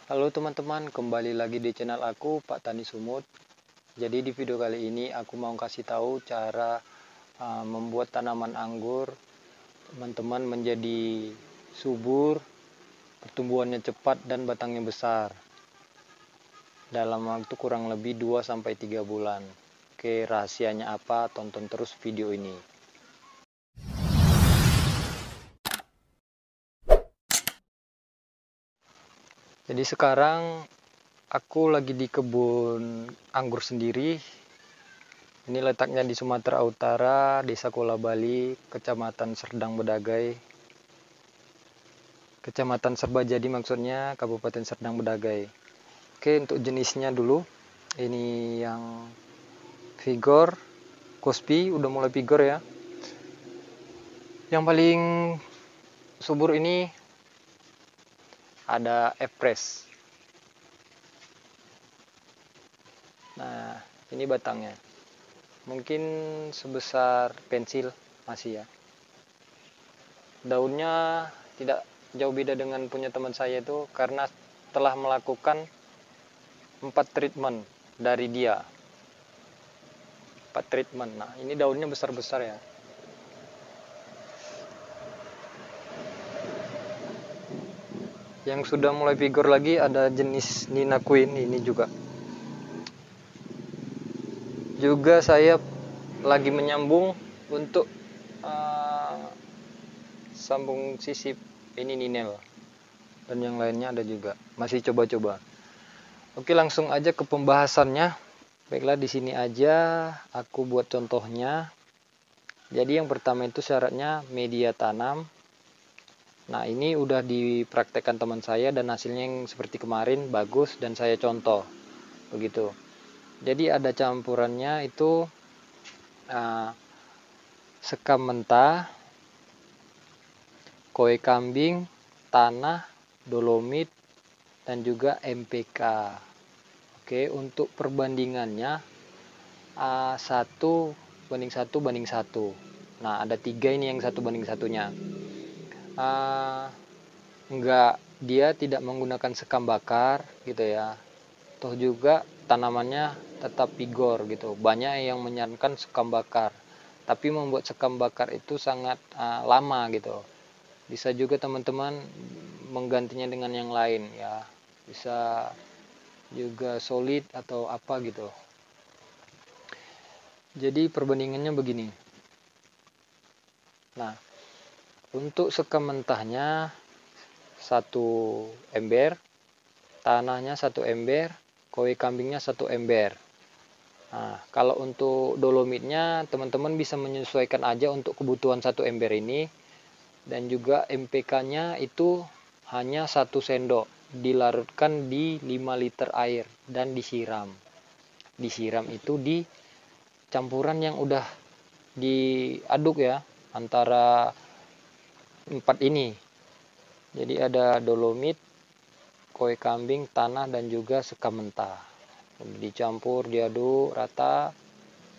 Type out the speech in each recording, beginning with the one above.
Halo teman-teman, kembali lagi di channel aku, Pak Tani Sumut. Jadi di video kali ini aku mau kasih tahu cara membuat tanaman anggur teman-teman menjadi subur, pertumbuhannya cepat dan batangnya besar dalam waktu kurang lebih 2-3 bulan. Oke, rahasianya apa? Tonton terus video ini. Jadi sekarang aku lagi di kebun anggur sendiri. Ini letaknya di Sumatera Utara, Desa Kola Bali, Kecamatan Serdang Bedagai. Kecamatan Serbajadi maksudnya, Kabupaten Serdang Bedagai. Oke, untuk jenisnya dulu. Ini yang Vigor, Kospi, udah mulai Vigor ya. Yang paling subur ini ada F-Press. Nah, ini batangnya. Mungkin sebesar pensil masih ya. Daunnya tidak jauh beda dengan punya teman saya itu karena telah melakukan 4 treatment dari dia. 4 treatment. Nah, ini daunnya besar-besar ya. Yang sudah mulai vigor lagi ada jenis Nina Queen ini juga. Juga saya lagi menyambung untuk sambung sisip ini Ninel. Dan yang lainnya ada juga. Masih coba-coba. Oke, langsung aja ke pembahasannya. Baiklah, di sini aja aku buat contohnya. Jadi yang pertama itu syaratnya media tanam. Nah, ini udah dipraktekkan teman saya dan hasilnya yang seperti kemarin bagus dan saya contoh. Begitu. Jadi ada campurannya itu sekam mentah, koi kambing, tanah, dolomit, dan juga MPK. Oke, untuk perbandingannya 1:1:1. Nah, ada 3 ini yang 1:1-nya. Enggak, dia tidak menggunakan sekam bakar gitu ya. Toh juga tanamannya tetap vigor gitu. Banyak yang menyarankan sekam bakar, tapi membuat sekam bakar itu sangat lama gitu. Bisa juga teman-teman menggantinya dengan yang lain ya. Bisa juga solid atau apa gitu. Jadi perbandingannya begini. Nah, untuk sekam mentahnya 1 ember, tanahnya 1 ember, koi kambingnya 1 ember. Nah, kalau untuk dolomitnya teman-teman bisa menyesuaikan aja untuk kebutuhan 1 ember ini. Dan juga MPK-nya itu hanya 1 sendok, dilarutkan di 5 liter air dan disiram. Disiram itu di campuran yang udah diaduk ya antara 4 ini. Jadi ada dolomit, koi kambing, tanah, dan juga sekam mentah. Dicampur, diaduk rata,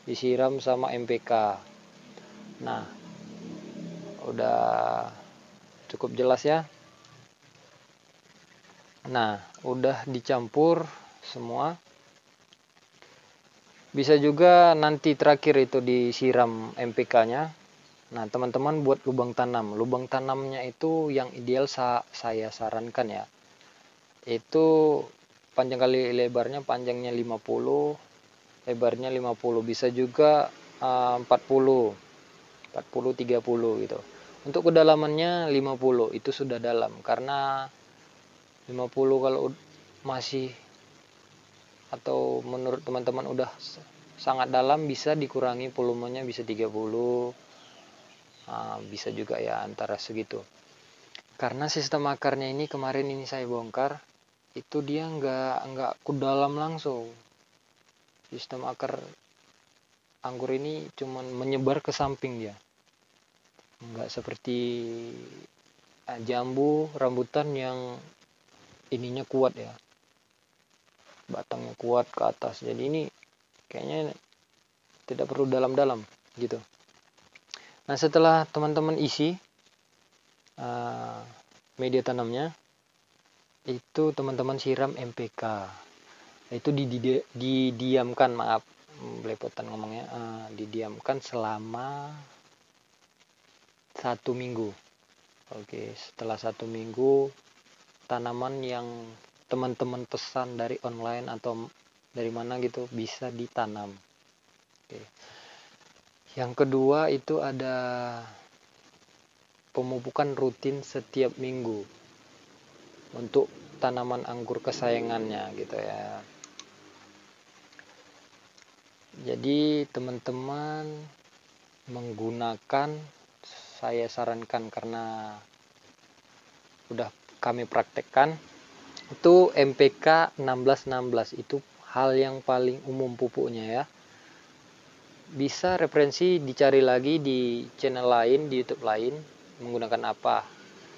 disiram sama MPK. Nah, udah cukup jelas ya. Nah, udah dicampur semua. Bisa juga nanti terakhir itu disiram MPK-nya. Nah, teman-teman buat lubang tanam. Lubang tanamnya itu yang ideal saya sarankan ya. Itu panjang kali lebarnya, panjangnya 50, lebarnya 50. Bisa juga 40, 30 gitu. Untuk kedalamannya 50 itu sudah dalam, karena 50 kalau masih atau menurut teman-teman udah sangat dalam bisa dikurangi volumenya, bisa 30, bisa juga ya antara segitu. Karena sistem akarnya ini kemarin ini saya bongkar, itu dia nggak ke dalam langsung. Sistem akar anggur ini cuman menyebar ke samping dia, nggak seperti jambu rambutan yang ininya kuat ya, batangnya kuat ke atas. Jadi ini kayaknya tidak perlu dalam-dalam gitu. Nah, setelah teman-teman isi media tanamnya, itu teman-teman siram MPK. Itu didiamkan, maaf belepotan ngomongnya, didiamkan selama 1 minggu. Oke, setelah 1 minggu tanaman yang teman-teman pesan dari online atau dari mana gitu bisa ditanam. Oke. Yang kedua itu ada pemupukan rutin setiap minggu untuk tanaman anggur kesayangannya gitu ya. Jadi teman-teman menggunakan, saya sarankan karena udah kami praktekkan, itu MPK 1616 itu hal yang paling umum pupuknya ya. Bisa referensi dicari lagi di channel lain, di YouTube lain menggunakan apa.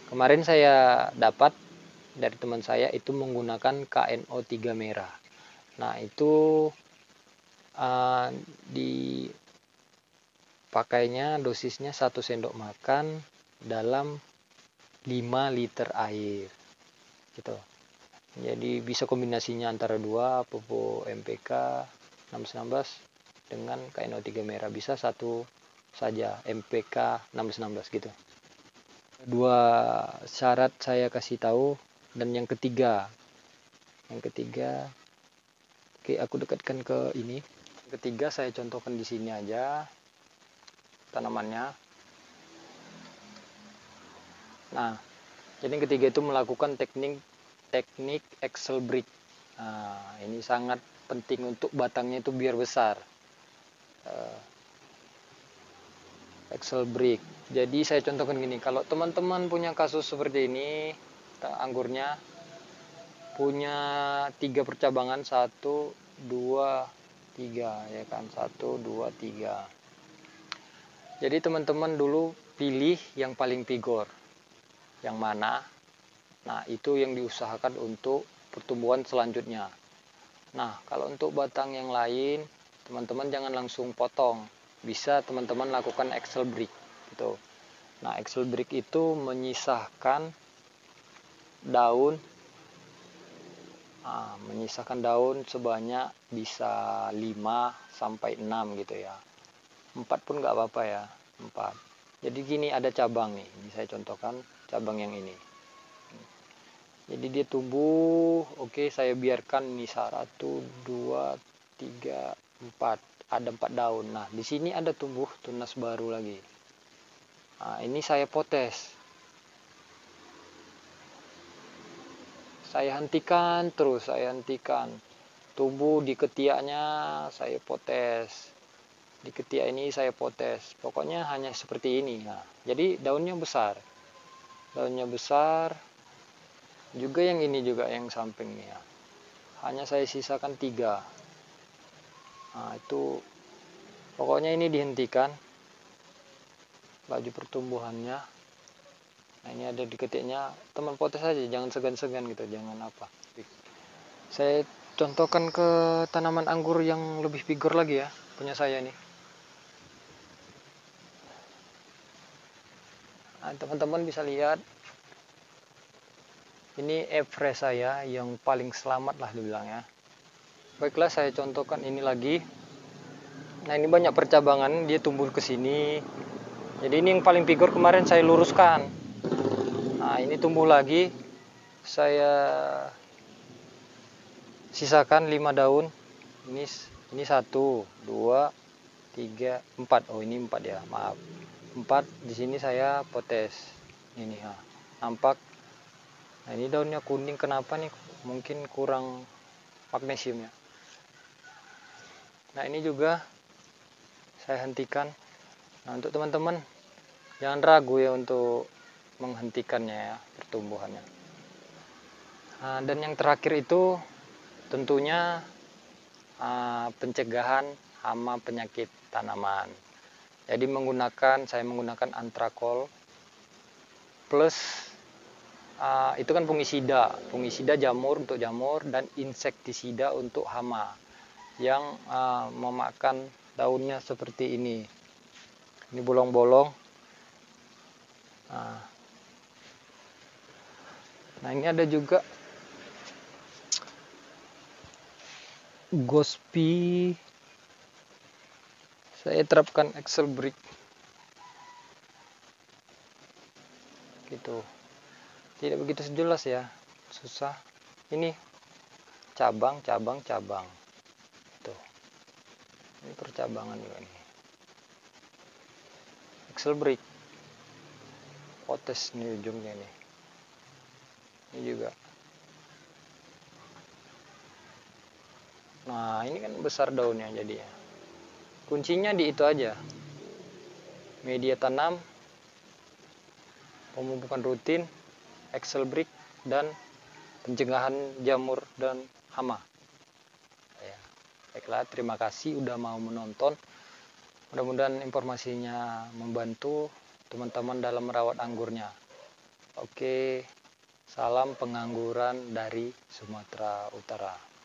Kemarin saya dapat dari teman saya itu menggunakan KNO3 merah. Nah, itu dipakainya dosisnya 1 sendok makan dalam 5 liter air. Gitu. Jadi bisa kombinasinya antara dua, pupuk MPK 1616 dengan KNO3 merah, bisa satu saja MPK 1616 gitu. Dua syarat saya kasih tahu, dan yang ketiga, oke aku dekatkan ke ini. Yang ketiga saya contohkan di sini aja tanamannya. Nah, jadi yang ketiga itu melakukan teknik axle break. Nah, ini sangat penting untuk batangnya itu biar besar. Axle break. Jadi saya contohkan gini, kalau teman-teman punya kasus seperti ini, anggurnya punya 3 percabangan, 1, 2, 3 ya kan, 1, 2, 3. Jadi teman-teman dulu pilih yang paling vigor. Yang mana? Nah, itu yang diusahakan untuk pertumbuhan selanjutnya. Nah, kalau untuk batang yang lain, teman-teman jangan langsung potong. Bisa teman-teman lakukan axle break gitu. Nah, axle break itu menyisakan daun sebanyak bisa 5 sampai 6 gitu ya. 4 pun nggak apa-apa ya, 4. Jadi gini, ada cabang nih. Ini saya contohkan cabang yang ini. Jadi dia tumbuh, oke, saya biarkan ini 1, 2, 3, 4. Ada 4 daun. Nah, di sini ada tumbuh tunas baru lagi. Nah, ini saya potes. Saya hentikan terus, saya hentikan. Tumbuh di ketiaknya saya potes. Di ketiak ini saya potes. Pokoknya hanya seperti ini. Nah, jadi daunnya besar. Daunnya besar. Juga yang ini juga yang sampingnya. Hanya saya sisakan 3. Nah, itu pokoknya ini dihentikan laju pertumbuhannya. Nah, ini ada di ketiknya, teman potes aja, jangan segan-segan gitu, jangan apa. Saya contohkan ke tanaman anggur yang lebih vigor lagi ya, punya saya nih. Nah, teman-teman bisa lihat, ini Everest saya yang paling selamat lah dibilangnya. Baiklah, saya contohkan ini lagi. Nah, ini banyak percabangan, dia tumbuh ke sini. Jadi ini yang paling vigor kemarin saya luruskan. Nah, ini tumbuh lagi. Saya sisakan 5 daun. Ini 1, 2, 3, 4. Oh, ini 4 ya, maaf. 4 di sini saya potes. Ini ya. Nampak. Nah, ini daunnya kuning, kenapa nih? Mungkin kurang magnesium ya. Nah, ini juga saya hentikan. Nah, untuk teman-teman jangan ragu ya untuk menghentikannya ya, pertumbuhannya. Nah, dan yang terakhir itu tentunya pencegahan hama penyakit tanaman. Jadi saya menggunakan antrakol plus itu kan fungisida jamur untuk jamur, dan insektisida untuk hama yang memakan daunnya seperti ini. Ini bolong-bolong. Nah, ini ada juga Gospi, saya terapkan Excel Brick gitu. Tidak begitu jelas ya, susah. Ini cabang tuh, ini percabangan juga nih. Excel Brick potes nih ujungnya nih, ini juga. Nah ini kan besar daunnya jadinya. Kuncinya di itu aja, media tanam, pemupukan rutin, Excel Brick, dan pencegahan jamur dan hama ya. Baiklah, terima kasih udah mau menonton. Mudah-mudahan informasinya membantu teman-teman dalam merawat anggurnya. Oke, salam pengangguran dari Sumatera Utara.